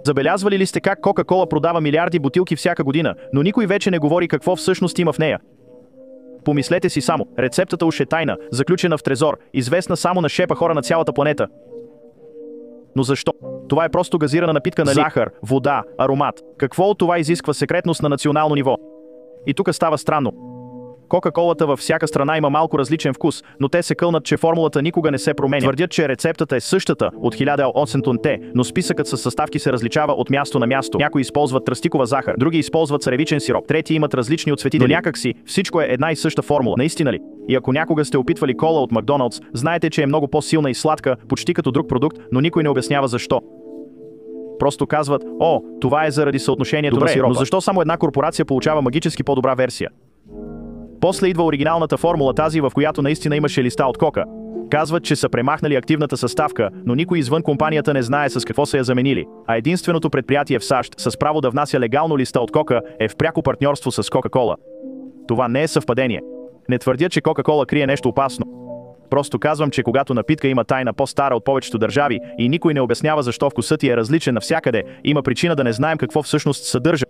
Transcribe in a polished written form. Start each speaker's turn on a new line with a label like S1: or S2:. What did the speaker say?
S1: Забелязвали ли сте как Кока-Кола продава милиарди бутилки всяка година, но никой вече не говори какво всъщност има в нея? Помислете си само, рецептата уж е тайна, заключена в трезор, известна само на шепа хора на цялата планета. Но защо? Това е просто газирана напитка, нали? Захар, вода, аромат. Какво от това изисква секретност на национално ниво? И тук става странно. Кока-колата във всяка страна има малко различен вкус, но те се кълнат, че формулата никога не се променя. Твърдят, че рецептата е същата от 1800-те, но списъкът с съставки се различава от място на място. Някои използват тръстикова захар, други използват царевичен сироп, трети имат различни оцветители. Но някакси всичко е една и съща формула. Наистина ли? И ако някога сте опитвали кола от Макдоналдс, знаете, че е много по-силна и сладка, почти като друг продукт, но никой не обяснява защо. Просто казват: "О, това е заради съотношението на сиропа." Но защо само една корпорация получава магически по-добра версия? После идва оригиналната формула, тази, в която наистина имаше листа от кока. Казват, че са премахнали активната съставка, но никой извън компанията не знае с какво са я заменили. А единственото предприятие в САЩ с право да внася легално листа от кока е в пряко партньорство с Кока-Кола. Това не е съвпадение. Не твърдя, че Кока-Кола крие нещо опасно. Просто казвам, че когато напитка има тайна по-стара от повечето държави и никой не обяснява защо вкусът ти е различен навсякъде, има причина да не знаем какво всъщност съдържа.